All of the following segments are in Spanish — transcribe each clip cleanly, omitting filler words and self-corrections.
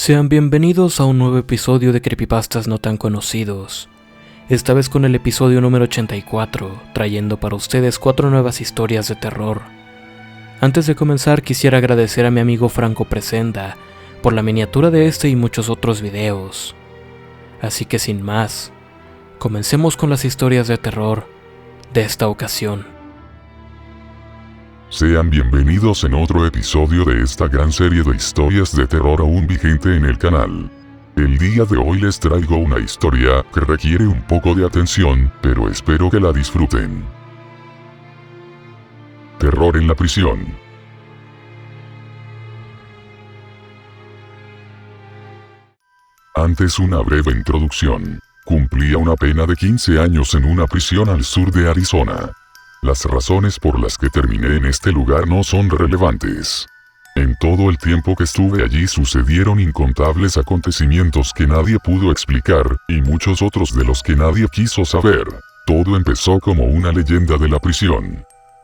Sean bienvenidos a un nuevo episodio de Creepypastas no tan conocidos. Esta vez con el episodio número 84, trayendo para ustedes 4 nuevas historias de terror. Antes de comenzar quisiera agradecer a mi amigo Franco Presenda por la miniatura de este y muchos otros videos. Así que sin más, comencemos con las historias de terror de esta ocasión. Sean bienvenidos en otro episodio de esta gran serie de historias de terror aún vigente en el canal. El día de hoy les traigo una historia que requiere un poco de atención, pero espero que la disfruten. Terror en la prisión. Antes una breve introducción. Cumplía una pena de 15 años en una prisión al sur de Arizona. Las razones por las que terminé en este lugar no son relevantes. En todo el tiempo que estuve allí sucedieron incontables acontecimientos que nadie pudo explicar, y muchos otros de los que nadie quiso saber. Todo empezó como una leyenda de la prisión.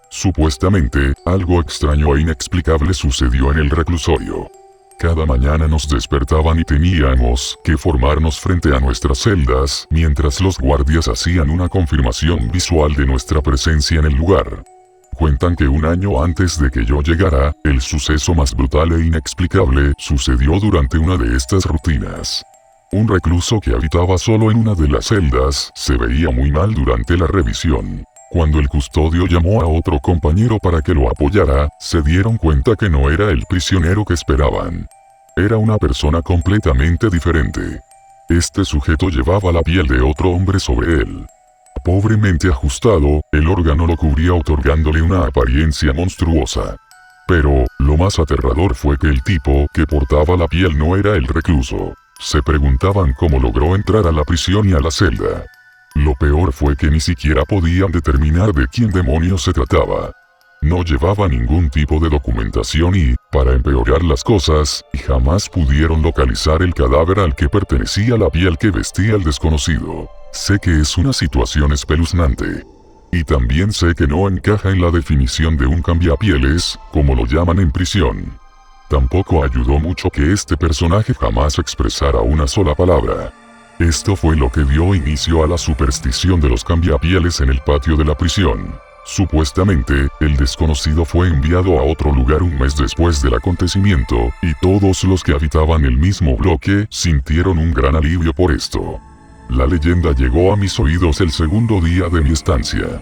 Supuestamente, algo extraño e inexplicable sucedió en el reclusorio. Cada mañana nos despertaban y teníamos que formarnos frente a nuestras celdas, mientras los guardias hacían una confirmación visual de nuestra presencia en el lugar. Cuentan que un año antes de que yo llegara, el suceso más brutal e inexplicable sucedió durante una de estas rutinas. Un recluso que habitaba solo en una de las celdas, se veía muy mal durante la revisión. Cuando el custodio llamó a otro compañero para que lo apoyara, se dieron cuenta que no era el prisionero que esperaban. Era una persona completamente diferente. Este sujeto llevaba la piel de otro hombre sobre él. Pobremente ajustado, el órgano lo cubría otorgándole una apariencia monstruosa. Pero, lo más aterrador fue que el tipo que portaba la piel no era el recluso. Se preguntaban cómo logró entrar a la prisión y a la celda. Lo peor fue que ni siquiera podían determinar de quién demonios se trataba. No llevaba ningún tipo de documentación y, para empeorar las cosas, jamás pudieron localizar el cadáver al que pertenecía la piel que vestía el desconocido. Sé que es una situación espeluznante. Y también sé que no encaja en la definición de un cambiapieles, como lo llaman en prisión. Tampoco ayudó mucho que este personaje jamás expresara una sola palabra. Esto fue lo que dio inicio a la superstición de los cambiapieles en el patio de la prisión. Supuestamente, el desconocido fue enviado a otro lugar un mes después del acontecimiento, y todos los que habitaban el mismo bloque sintieron un gran alivio por esto. La leyenda llegó a mis oídos el segundo día de mi estancia.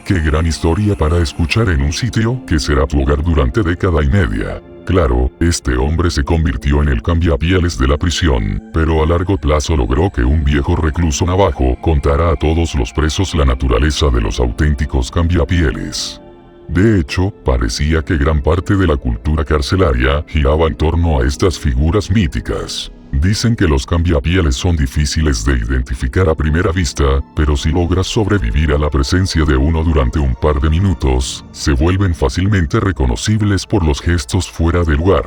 ¡Qué gran historia para escuchar en un sitio que será tu hogar durante década y media! Claro, este hombre se convirtió en el cambiapieles de la prisión, pero a largo plazo logró que un viejo recluso navajo contara a todos los presos la naturaleza de los auténticos cambiapieles. De hecho, parecía que gran parte de la cultura carcelaria giraba en torno a estas figuras míticas. Dicen que los cambiapieles son difíciles de identificar a primera vista, pero si logras sobrevivir a la presencia de uno durante un par de minutos, se vuelven fácilmente reconocibles por los gestos fuera de lugar.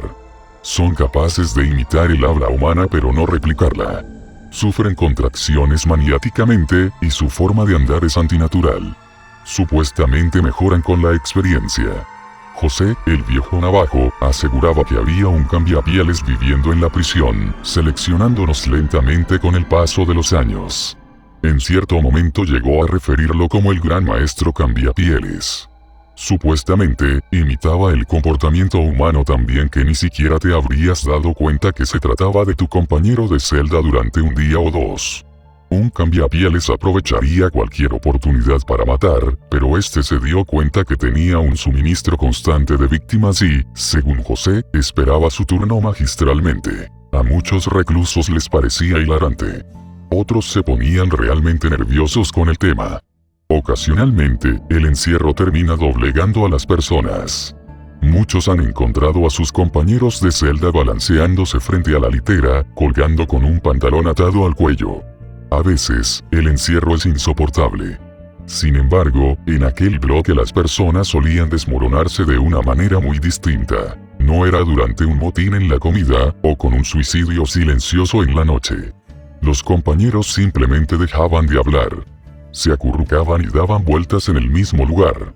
Son capaces de imitar el habla humana pero no replicarla. Sufren contracciones maniáticamente, y su forma de andar es antinatural. Supuestamente mejoran con la experiencia. José, el viejo navajo, aseguraba que había un cambiapieles viviendo en la prisión, seleccionándonos lentamente con el paso de los años. En cierto momento llegó a referirlo como el gran maestro cambiapieles. Supuestamente, imitaba el comportamiento humano tan bien que ni siquiera te habrías dado cuenta que se trataba de tu compañero de celda durante un día o dos. Un cambiapieles aprovecharía cualquier oportunidad para matar, pero este se dio cuenta que tenía un suministro constante de víctimas y, según José, esperaba su turno magistralmente. A muchos reclusos les parecía hilarante. Otros se ponían realmente nerviosos con el tema. Ocasionalmente, el encierro termina doblegando a las personas. Muchos han encontrado a sus compañeros de celda balanceándose frente a la litera, colgando con un pantalón atado al cuello. A veces, el encierro es insoportable. Sin embargo, en aquel bloque las personas solían desmoronarse de una manera muy distinta. No era durante un motín en la comida, o con un suicidio silencioso en la noche. Los compañeros simplemente dejaban de hablar. Se acurrucaban y daban vueltas en el mismo lugar.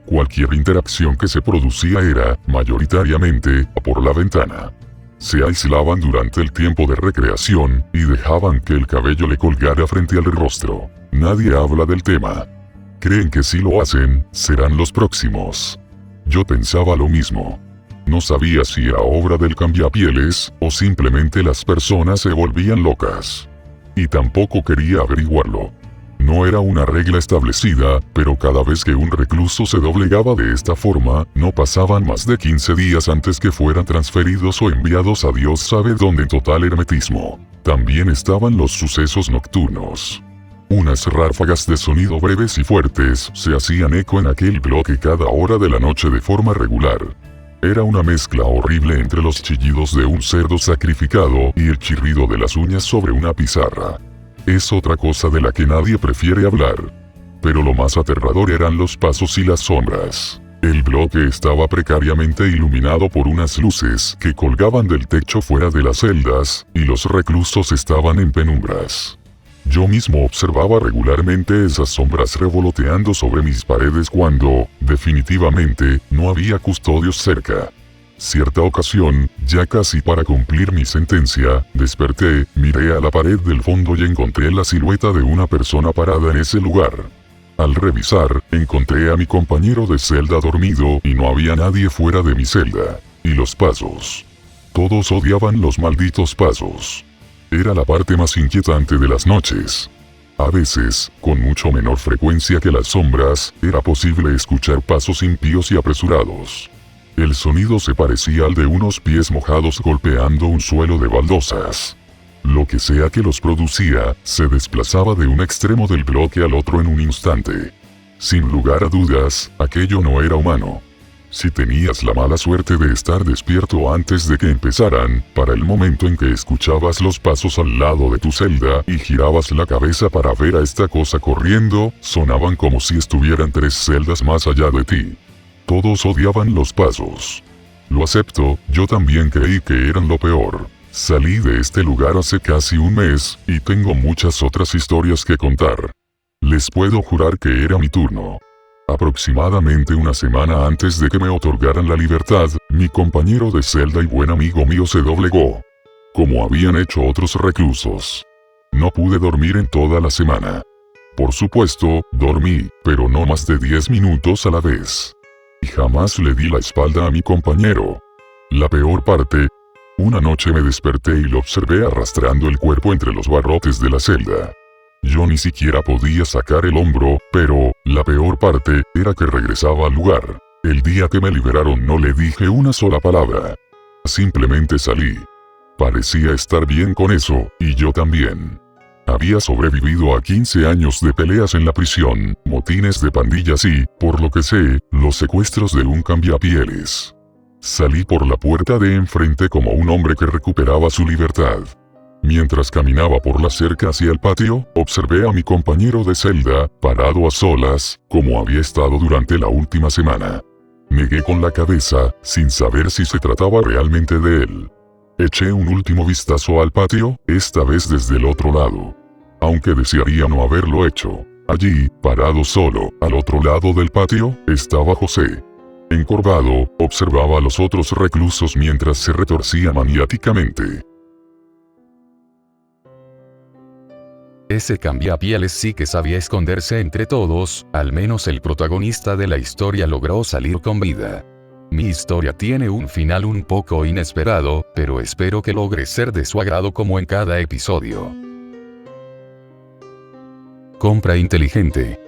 Cualquier interacción que se producía era, mayoritariamente, por la ventana. Se aislaban durante el tiempo de recreación y dejaban que el cabello le colgara frente al rostro. Nadie habla del tema. Creen que si lo hacen, serán los próximos. Yo pensaba lo mismo. No sabía si era obra del cambiapieles, o simplemente las personas se volvían locas. Y tampoco quería averiguarlo. No era una regla establecida, pero cada vez que un recluso se doblegaba de esta forma, no pasaban más de 15 días antes que fueran transferidos o enviados a Dios sabe dónde en total hermetismo. También estaban los sucesos nocturnos. Unas ráfagas de sonido breves y fuertes se hacían eco en aquel bloque cada hora de la noche de forma regular. Era una mezcla horrible entre los chillidos de un cerdo sacrificado y el chirrido de las uñas sobre una pizarra. Es otra cosa de la que nadie prefiere hablar. Pero lo más aterrador eran los pasos y las sombras. El bloque estaba precariamente iluminado por unas luces que colgaban del techo fuera de las celdas, y los reclusos estaban en penumbras. Yo mismo observaba regularmente esas sombras revoloteando sobre mis paredes cuando, definitivamente, no había custodios cerca. Cierta ocasión, ya casi para cumplir mi sentencia, desperté, miré a la pared del fondo y encontré la silueta de una persona parada en ese lugar. Al revisar, encontré a mi compañero de celda dormido y no había nadie fuera de mi celda. Y los pasos. Todos odiaban los malditos pasos. Era la parte más inquietante de las noches. A veces, con mucho menor frecuencia que las sombras, era posible escuchar pasos impíos y apresurados. El sonido se parecía al de unos pies mojados golpeando un suelo de baldosas. Lo que sea que los producía, se desplazaba de un extremo del bloque al otro en un instante. Sin lugar a dudas, aquello no era humano. Si tenías la mala suerte de estar despierto antes de que empezaran, para el momento en que escuchabas los pasos al lado de tu celda y girabas la cabeza para ver a esta cosa corriendo, sonaban como si estuvieran 3 celdas más allá de ti. Todos odiaban los pasos. Lo acepto, yo también creí que eran lo peor. Salí de este lugar hace casi un mes, y tengo muchas otras historias que contar. Les puedo jurar que era mi turno. Aproximadamente una semana antes de que me otorgaran la libertad, mi compañero de celda y buen amigo mío se doblegó. Como habían hecho otros reclusos. No pude dormir en toda la semana. Por supuesto, dormí, pero no más de 10 minutos a la vez. Y jamás le di la espalda a mi compañero. La peor parte, una noche me desperté y lo observé arrastrando el cuerpo entre los barrotes de la celda. Yo ni siquiera podía sacar el hombro, pero, la peor parte, era que regresaba al lugar. El día que me liberaron no le dije una sola palabra. Simplemente salí. Parecía estar bien con eso, y yo también. Había sobrevivido a 15 años de peleas en la prisión, motines de pandillas y, por lo que sé, los secuestros de un cambiapieles. Salí por la puerta de enfrente como un hombre que recuperaba su libertad. Mientras caminaba por la cerca hacia el patio, observé a mi compañero de celda, parado a solas, como había estado durante la última semana. Negué con la cabeza, sin saber si se trataba realmente de él. Eché un último vistazo al patio, esta vez desde el otro lado. Aunque desearía no haberlo hecho. Allí, parado solo, al otro lado del patio, estaba José. Encorvado, observaba a los otros reclusos mientras se retorcía maniáticamente. Ese cambiapieles sí que sabía esconderse entre todos, al menos el protagonista de la historia logró salir con vida. Mi historia tiene un final un poco inesperado, pero espero que logre ser de su agrado como en cada episodio. Compra inteligente.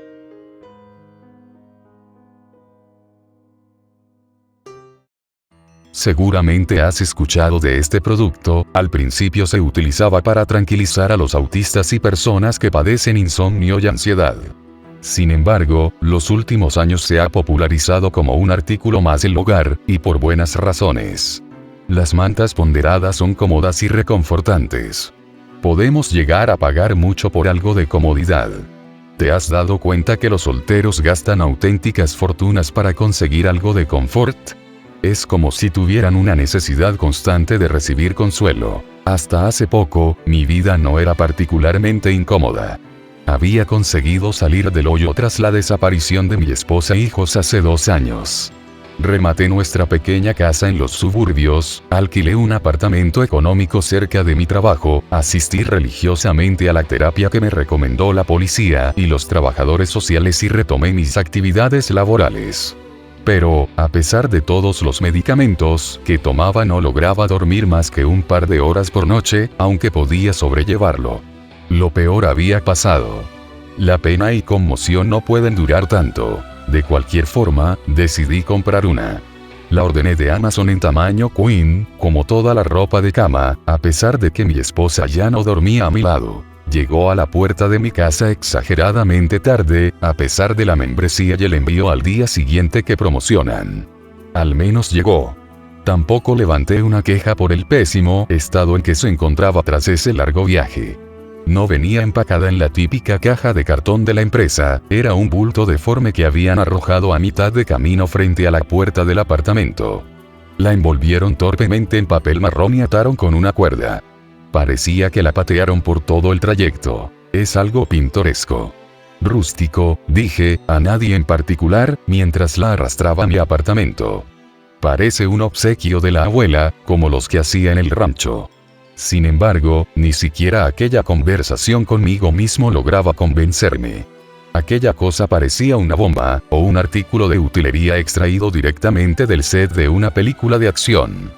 Seguramente has escuchado de este producto. Al principio se utilizaba para tranquilizar a los autistas y personas que padecen insomnio y ansiedad. Sin embargo, los últimos años se ha popularizado como un artículo más del hogar, y por buenas razones. Las mantas ponderadas son cómodas y reconfortantes. Podemos llegar a pagar mucho por algo de comodidad. ¿Te has dado cuenta que los solteros gastan auténticas fortunas para conseguir algo de confort? Es como si tuvieran una necesidad constante de recibir consuelo. Hasta hace poco, mi vida no era particularmente incómoda. Había conseguido salir del hoyo tras la desaparición de mi esposa e hijos hace 2 años. Rematé nuestra pequeña casa en los suburbios, alquilé un apartamento económico cerca de mi trabajo, asistí religiosamente a la terapia que me recomendó la policía y los trabajadores sociales y retomé mis actividades laborales. Pero, a pesar de todos los medicamentos que tomaba, no lograba dormir más que un par de horas por noche, aunque podía sobrellevarlo. Lo peor había pasado. La pena y conmoción no pueden durar tanto. De cualquier forma, decidí comprar una. La ordené de Amazon en tamaño queen, como toda la ropa de cama, a pesar de que mi esposa ya no dormía a mi lado. Llegó a la puerta de mi casa exageradamente tarde, a pesar de la membresía y el envío al día siguiente que promocionan. Al menos llegó. Tampoco levanté una queja por el pésimo estado en que se encontraba tras ese largo viaje. No venía empacada en la típica caja de cartón de la empresa, era un bulto deforme que habían arrojado a mitad de camino frente a la puerta del apartamento. La envolvieron torpemente en papel marrón y ataron con una cuerda. Parecía que la patearon por todo el trayecto. Es algo pintoresco. Rústico, dije, a nadie en particular, mientras la arrastraba a mi apartamento. Parece un obsequio de la abuela, como los que hacía en el rancho. Sin embargo, ni siquiera aquella conversación conmigo mismo lograba convencerme. Aquella cosa parecía una bomba, o un artículo de utilería extraído directamente del set de una película de acción.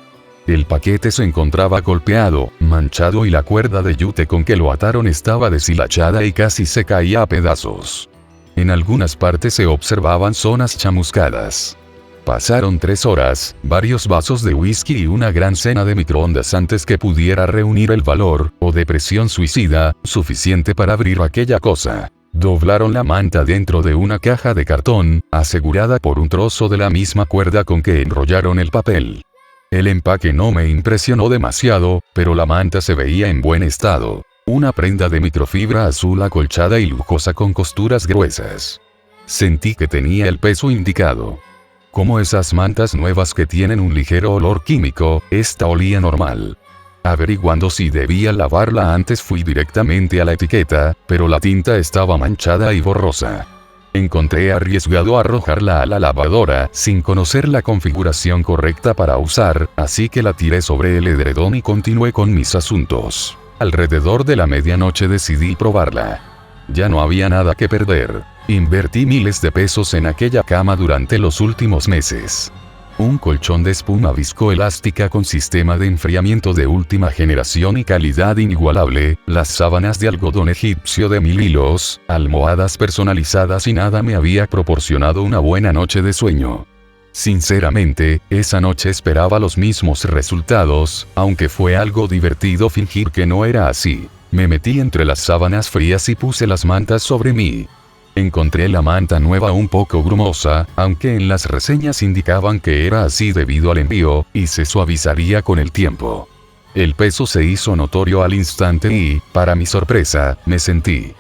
El paquete se encontraba golpeado, manchado y la cuerda de yute con que lo ataron estaba deshilachada y casi se caía a pedazos. En algunas partes se observaban zonas chamuscadas. Pasaron 3 horas, varios vasos de whisky y una gran cena de microondas antes que pudiera reunir el valor, o depresión suicida, suficiente para abrir aquella cosa. Doblaron la manta dentro de una caja de cartón, asegurada por un trozo de la misma cuerda con que enrollaron el papel. El empaque no me impresionó demasiado, pero la manta se veía en buen estado. Una prenda de microfibra azul acolchada y lujosa con costuras gruesas. Sentí que tenía el peso indicado. Como esas mantas nuevas que tienen un ligero olor químico, esta olía normal. Averiguando si debía lavarla antes fui directamente a la etiqueta, pero la tinta estaba manchada y borrosa. Encontré arriesgado arrojarla a la lavadora, sin conocer la configuración correcta para usar, así que la tiré sobre el edredón y continué con mis asuntos. Alrededor de la medianoche decidí probarla. Ya no había nada que perder. Invertí miles de pesos en aquella cama durante los últimos meses. Un colchón de espuma viscoelástica con sistema de enfriamiento de última generación y calidad inigualable, las sábanas de algodón egipcio de 1000 hilos, almohadas personalizadas y nada me había proporcionado una buena noche de sueño. Sinceramente, esa noche esperaba los mismos resultados, aunque fue algo divertido fingir que no era así. Me metí entre las sábanas frías y puse las mantas sobre mí. Encontré la manta nueva un poco grumosa, aunque en las reseñas indicaban que era así debido al envío, y se suavizaría con el tiempo. El peso se hizo notorio al instante y, para mi sorpresa, me sentí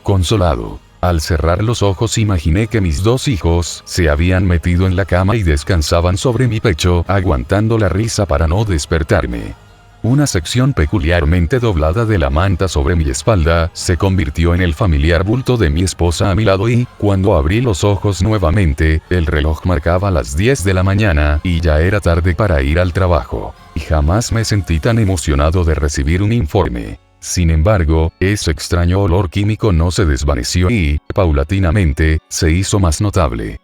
consolado. Al cerrar los ojos imaginé que mis 2 hijos se habían metido en la cama y descansaban sobre mi pecho, aguantando la risa para no despertarme. Una sección peculiarmente doblada de la manta sobre mi espalda se convirtió en el familiar bulto de mi esposa a mi lado y, cuando abrí los ojos nuevamente, el reloj marcaba las 10 de la mañana y ya era tarde para ir al trabajo. Y jamás me sentí tan emocionado de recibir un informe. Sin embargo, ese extraño olor químico no se desvaneció y, paulatinamente, se hizo más notable.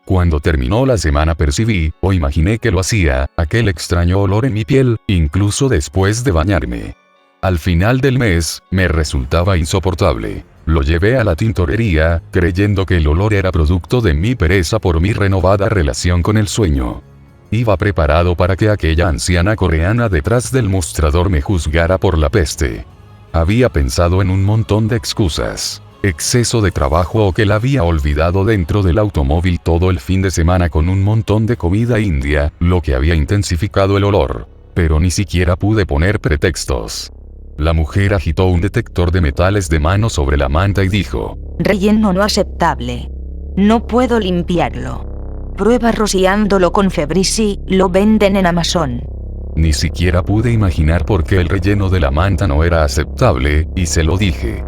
Cuando terminó la semana percibí, o imaginé que lo hacía, aquel extraño olor en mi piel, incluso después de bañarme. Al final del mes, me resultaba insoportable. Lo llevé a la tintorería, creyendo que el olor era producto de mi pereza por mi renovada relación con el sueño. Iba preparado para que aquella anciana coreana detrás del mostrador me juzgara por la peste. Había pensado en un montón de excusas. Exceso de trabajo o que la había olvidado dentro del automóvil todo el fin de semana con un montón de comida india, lo que había intensificado el olor. Pero ni siquiera pude poner pretextos. La mujer agitó un detector de metales de mano sobre la manta y dijo: relleno no aceptable. No puedo limpiarlo. Prueba rociándolo con Febrisi, lo venden en Amazon. Ni siquiera pude imaginar por qué el relleno de la manta no era aceptable, y se lo dije.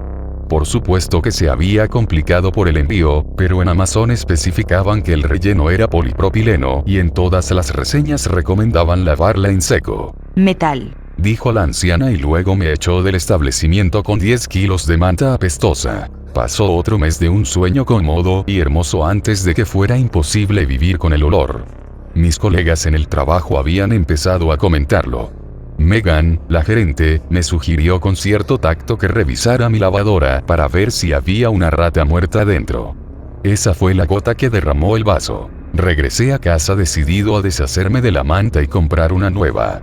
Por supuesto que se había complicado por el envío, pero en Amazon especificaban que el relleno era polipropileno y en todas las reseñas recomendaban lavarla en seco. Metal. Dijo la anciana y luego me echó del establecimiento con 10 kilos de manta apestosa. Pasó otro mes de un sueño cómodo y hermoso antes de que fuera imposible vivir con el olor. Mis colegas en el trabajo habían empezado a comentarlo. Megan, la gerente, me sugirió con cierto tacto que revisara mi lavadora para ver si había una rata muerta dentro. Esa fue la gota que derramó el vaso. Regresé a casa decidido a deshacerme de la manta y comprar una nueva.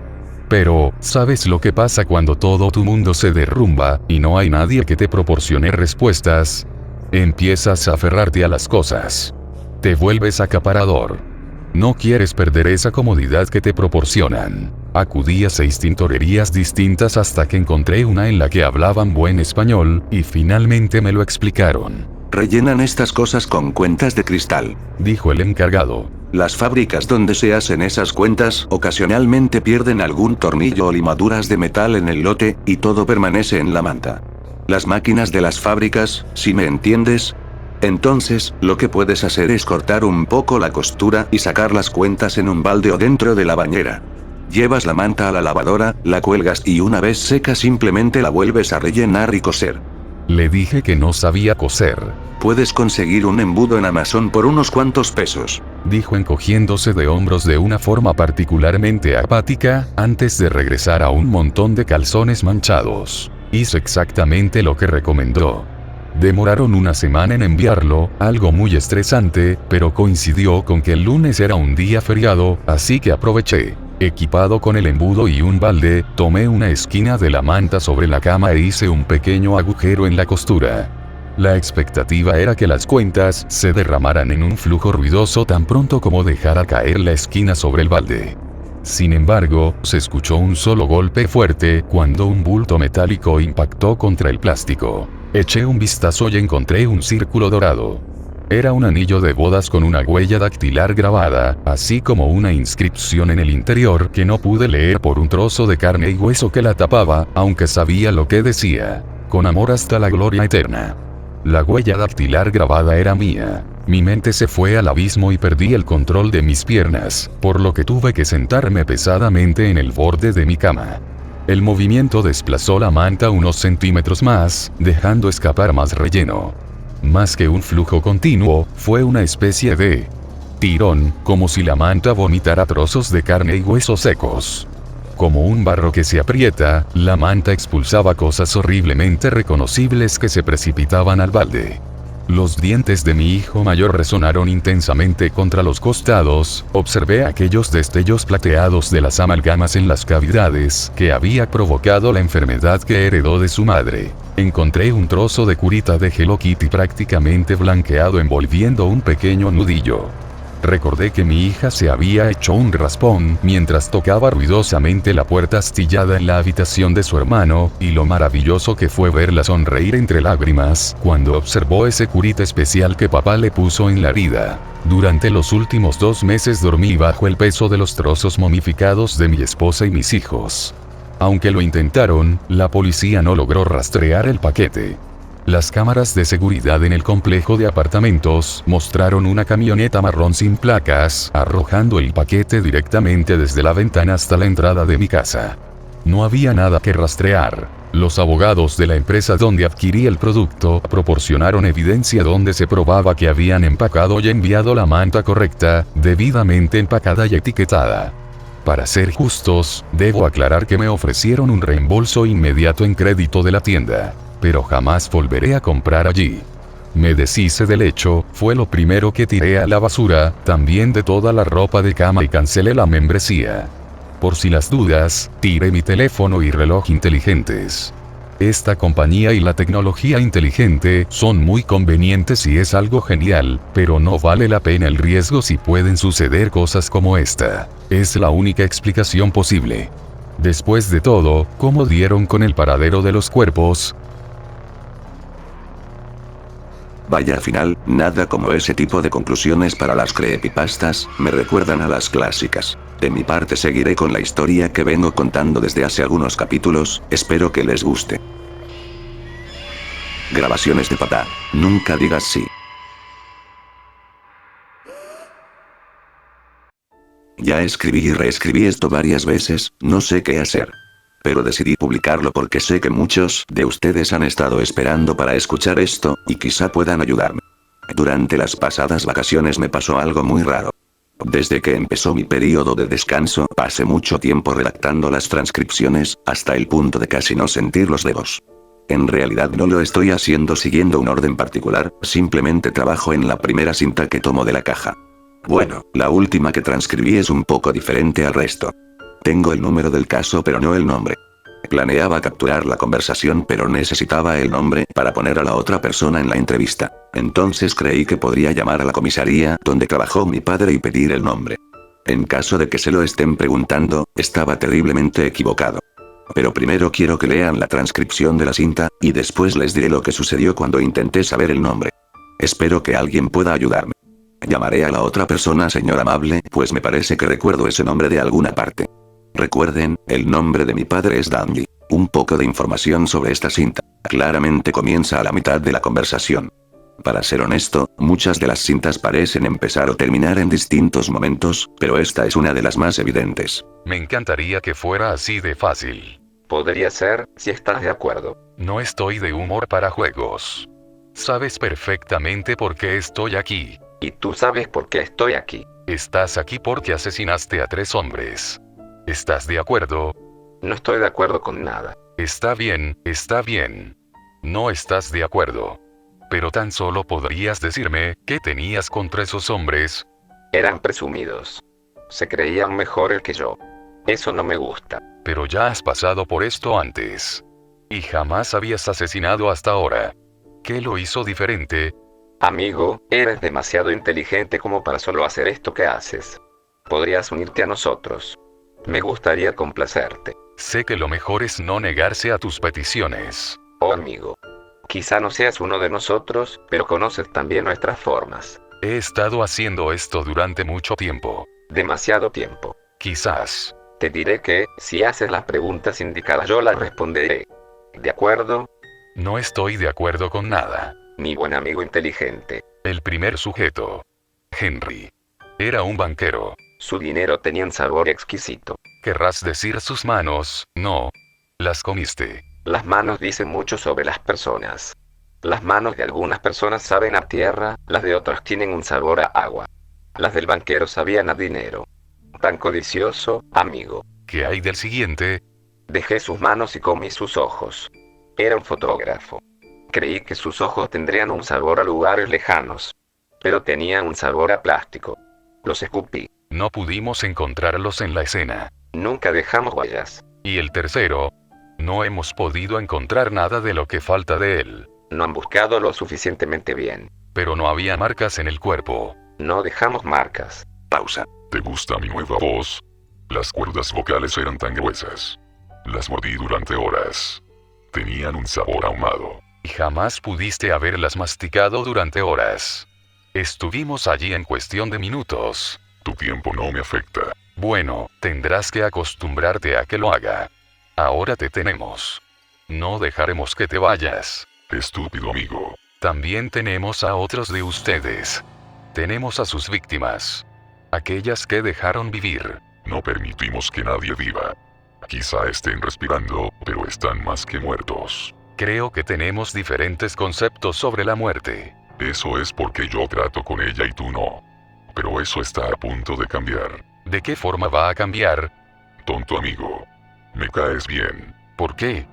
Pero, ¿sabes lo que pasa cuando todo tu mundo se derrumba y no hay nadie que te proporcione respuestas? Empiezas a aferrarte a las cosas. Te vuelves acaparador. No quieres perder esa comodidad que te proporcionan. Acudí a 6 tintorerías distintas hasta que encontré una en la que hablaban buen español, y finalmente me lo explicaron. Rellenan estas cosas con cuentas de cristal, dijo el encargado. Las fábricas donde se hacen esas cuentas ocasionalmente pierden algún tornillo o limaduras de metal en el lote, y todo permanece en la manta. Las máquinas de las fábricas, ¿sí me entiendes? Entonces, lo que puedes hacer es cortar un poco la costura y sacar las cuentas en un balde o dentro de la bañera. Llevas la manta a la lavadora, la cuelgas y una vez seca simplemente la vuelves a rellenar y coser. Le dije que no sabía coser. Puedes conseguir un embudo en Amazon por unos cuantos pesos, dijo encogiéndose de hombros de una forma particularmente apática, antes de regresar a un montón de calzones manchados. Hizo exactamente lo que recomendó. Demoraron una semana en enviarlo, algo muy estresante, pero coincidió con que el lunes era un día feriado, así que aproveché. Equipado con el embudo y un balde, tomé una esquina de la manta sobre la cama e hice un pequeño agujero en la costura. La expectativa era que las cuentas se derramaran en un flujo ruidoso tan pronto como dejara caer la esquina sobre el balde. Sin embargo, se escuchó un solo golpe fuerte cuando un bulto metálico impactó contra el plástico. Eché un vistazo y encontré un círculo dorado. Era un anillo de bodas con una huella dactilar grabada, así como una inscripción en el interior que no pude leer por un trozo de carne y hueso que la tapaba, aunque sabía lo que decía. Con amor hasta la gloria eterna. La huella dactilar grabada era mía. Mi mente se fue al abismo y perdí el control de mis piernas, por lo que tuve que sentarme pesadamente en el borde de mi cama. El movimiento desplazó la manta unos centímetros más, dejando escapar más relleno. Más que un flujo continuo, fue una especie de tirón, como si la manta vomitara trozos de carne y huesos secos. Como un barro que se aprieta, la manta expulsaba cosas horriblemente reconocibles que se precipitaban al balde. Los dientes de mi hijo mayor resonaron intensamente contra los costados, observé aquellos destellos plateados de las amalgamas en las cavidades que había provocado la enfermedad que heredó de su madre. Encontré un trozo de curita de Hello Kitty prácticamente blanqueado envolviendo un pequeño nudillo. Recordé que mi hija se había hecho un raspón mientras tocaba ruidosamente la puerta astillada en la habitación de su hermano, y lo maravilloso que fue verla sonreír entre lágrimas cuando observó ese curita especial que papá le puso en la herida. Durante los últimos 2 meses dormí bajo el peso de los trozos momificados de mi esposa y mis hijos. Aunque lo intentaron, la policía no logró rastrear el paquete. Las cámaras de seguridad en el complejo de apartamentos mostraron una camioneta marrón sin placas, arrojando el paquete directamente desde la ventana hasta la entrada de mi casa. No había nada que rastrear. Los abogados de la empresa donde adquirí el producto proporcionaron evidencia donde se probaba que habían empacado y enviado la manta correcta, debidamente empacada y etiquetada. Para ser justos, debo aclarar que me ofrecieron un reembolso inmediato en crédito de la tienda. Pero jamás volveré a comprar allí. Me deshice del hecho, fue lo primero que tiré a la basura, también de toda la ropa de cama y cancelé la membresía. Por si las dudas, tiré mi teléfono y reloj inteligentes. Esta compañía y la tecnología inteligente son muy convenientes y es algo genial, pero no vale la pena el riesgo si pueden suceder cosas como esta. Es la única explicación posible. Después de todo, ¿cómo dieron con el paradero de los cuerpos? Vaya final, nada como ese tipo de conclusiones para las creepypastas, me recuerdan a las clásicas. De mi parte seguiré con la historia que vengo contando desde hace algunos capítulos, espero que les guste. Grabaciones de papá. Nunca digas sí. Ya escribí y reescribí esto varias veces, no sé qué hacer. Pero decidí publicarlo porque sé que muchos de ustedes han estado esperando para escuchar esto, y quizá puedan ayudarme. Durante las pasadas vacaciones me pasó algo muy raro. Desde que empezó mi periodo de descanso, pasé mucho tiempo redactando las transcripciones, hasta el punto de casi no sentir los dedos. En realidad no lo estoy haciendo siguiendo un orden particular, simplemente trabajo en la primera cinta que tomo de la caja. Bueno, la última que transcribí es un poco diferente al resto. Tengo el número del caso pero no el nombre. Planeaba capturar la conversación pero necesitaba el nombre para poner a la otra persona en la entrevista. Entonces creí que podría llamar a la comisaría donde trabajó mi padre y pedir el nombre. En caso de que se lo estén preguntando, estaba terriblemente equivocado. Pero primero quiero que lean la transcripción de la cinta, y después les diré lo que sucedió cuando intenté saber el nombre. Espero que alguien pueda ayudarme. Llamaré a la otra persona señor amable, pues me parece que recuerdo ese nombre de alguna parte. Recuerden, el nombre de mi padre es Dandy. Un poco de información sobre esta cinta. Claramente comienza a la mitad de la conversación. Para ser honesto, muchas de las cintas parecen empezar o terminar en distintos momentos, pero esta es una de las más evidentes. Me encantaría que fuera así de fácil. Podría ser, si estás de acuerdo. No estoy de humor para juegos. Sabes perfectamente por qué estoy aquí. Y tú sabes por qué estoy aquí. Estás aquí porque asesinaste a 3 hombres. ¿Estás de acuerdo? No estoy de acuerdo con nada. Está bien, está bien. No estás de acuerdo. Pero tan solo podrías decirme, ¿qué tenías contra esos hombres? Eran presumidos. Se creían mejores que yo. Eso no me gusta. Pero ya has pasado por esto antes. Y jamás habías asesinado hasta ahora. ¿Qué lo hizo diferente? Amigo, eres demasiado inteligente como para solo hacer esto que haces. Podrías unirte a nosotros. Me gustaría complacerte. Sé que lo mejor es no negarse a tus peticiones. Oh amigo. Quizá no seas uno de nosotros, pero conoces también nuestras formas. He estado haciendo esto durante mucho tiempo. Demasiado tiempo. Quizás. Te diré que, si haces las preguntas indicadas yo las responderé. ¿De acuerdo? No estoy de acuerdo con nada. Mi buen amigo inteligente. El primer sujeto. Henry. Era un banquero. Su dinero tenía un sabor exquisito. Querrás decir sus manos, no. Las comiste. Las manos dicen mucho sobre las personas. Las manos de algunas personas saben a tierra, las de otras tienen un sabor a agua. Las del banquero sabían a dinero. Tan codicioso, amigo. ¿Qué hay del siguiente? Dejé sus manos y comí sus ojos. Era un fotógrafo. Creí que sus ojos tendrían un sabor a lugares lejanos. Pero tenían un sabor a plástico. Los escupí. No pudimos encontrarlos en la escena. Nunca dejamos huellas. Y el tercero. No hemos podido encontrar nada de lo que falta de él. No han buscado lo suficientemente bien. Pero no había marcas en el cuerpo. No dejamos marcas. Pausa. ¿Te gusta mi nueva voz? Las cuerdas vocales eran tan gruesas. Las mordí durante horas. Tenían un sabor ahumado. Y jamás pudiste haberlas masticado durante horas. Estuvimos allí en cuestión de minutos. Tu tiempo no me afecta. Bueno, tendrás que acostumbrarte a que lo haga. Ahora te tenemos. No dejaremos que te vayas. Estúpido amigo. También tenemos a otros de ustedes. Tenemos a sus víctimas. Aquellas que dejaron vivir. No permitimos que nadie viva. Quizá estén respirando, pero están más que muertos. Creo que tenemos diferentes conceptos sobre la muerte. Eso es porque yo trato con ella y tú no. Pero eso está a punto de cambiar. ¿De qué forma va a cambiar? Tonto amigo. Me caes bien. ¿Por qué?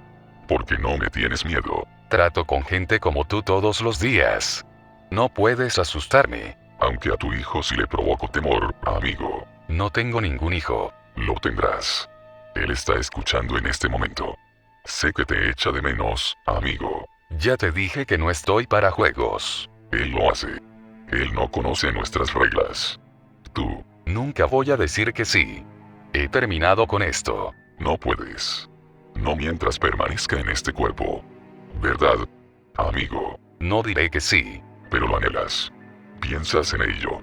Porque no me tienes miedo. Trato con gente como tú todos los días. No puedes asustarme. Aunque a tu hijo sí le provoco temor, amigo. No tengo ningún hijo. Lo tendrás. Él está escuchando en este momento. Sé que te echa de menos, amigo. Ya te dije que no estoy para juegos. Él lo hace. Él no conoce nuestras reglas. Tú. Nunca voy a decir que sí. He terminado con esto. No puedes. No mientras permanezca en este cuerpo. ¿Verdad, amigo? No diré que sí. Pero lo anhelas. Piensas en ello.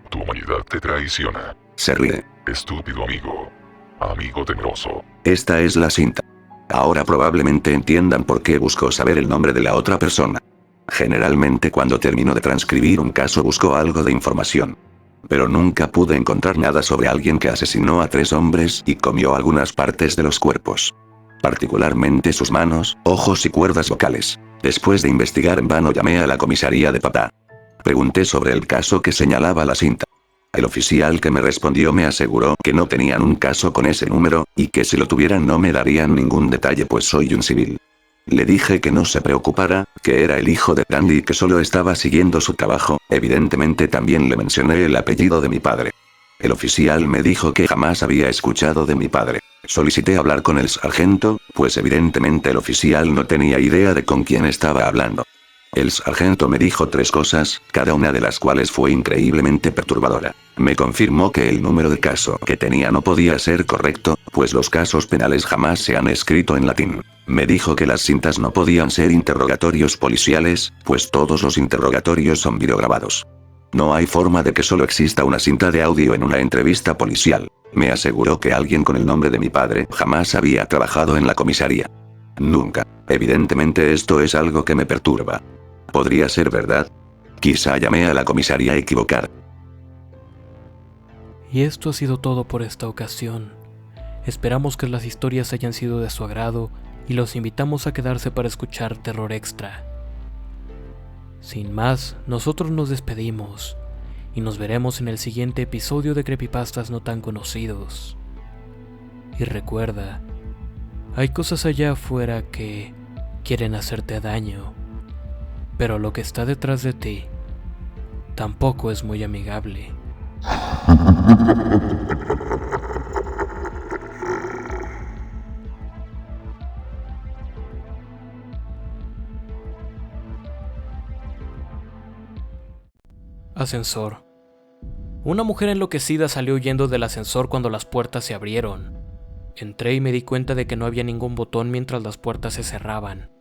Tu humanidad te traiciona. Se ríe. Estúpido amigo. Amigo temeroso. Esta es la cinta. Ahora probablemente entiendan por qué busco saber el nombre de la otra persona. Generalmente cuando termino de transcribir un caso busco algo de información. Pero nunca pude encontrar nada sobre alguien que asesinó a 3 hombres y comió algunas partes de los cuerpos. Particularmente sus manos, ojos y cuerdas vocales. Después de investigar en vano llamé a la comisaría de Patá. Pregunté sobre el caso que señalaba la cinta. El oficial que me respondió me aseguró que no tenían un caso con ese número, y que si lo tuvieran no me darían ningún detalle pues soy un civil. Le dije que no se preocupara, que era el hijo de Randy y que solo estaba siguiendo su trabajo. Evidentemente también le mencioné el apellido de mi padre. El oficial me dijo que jamás había escuchado de mi padre. Solicité hablar con el sargento, pues evidentemente el oficial no tenía idea de con quién estaba hablando. El sargento me dijo 3 cosas, cada una de las cuales fue increíblemente perturbadora. Me confirmó que el número de caso que tenía no podía ser correcto, pues los casos penales jamás se han escrito en latín. Me dijo que las cintas no podían ser interrogatorios policiales, pues todos los interrogatorios son videograbados. No hay forma de que solo exista una cinta de audio en una entrevista policial. Me aseguró que alguien con el nombre de mi padre jamás había trabajado en la comisaría. Nunca. Evidentemente esto es algo que me perturba. ¿Podría ser verdad? Quizá llamé a la comisaría equivocada. Y esto ha sido todo por esta ocasión. Esperamos que las historias hayan sido de su agrado y los invitamos a quedarse para escuchar terror extra. Sin más, nosotros nos despedimos y nos veremos en el siguiente episodio de Creepypastas no tan conocidos. Y recuerda, hay cosas allá afuera que quieren hacerte daño, pero lo que está detrás de ti tampoco es muy amigable. Ascensor. Una mujer enloquecida salió huyendo del ascensor cuando las puertas se abrieron. Entré y me di cuenta de que no había ningún botón mientras las puertas se cerraban.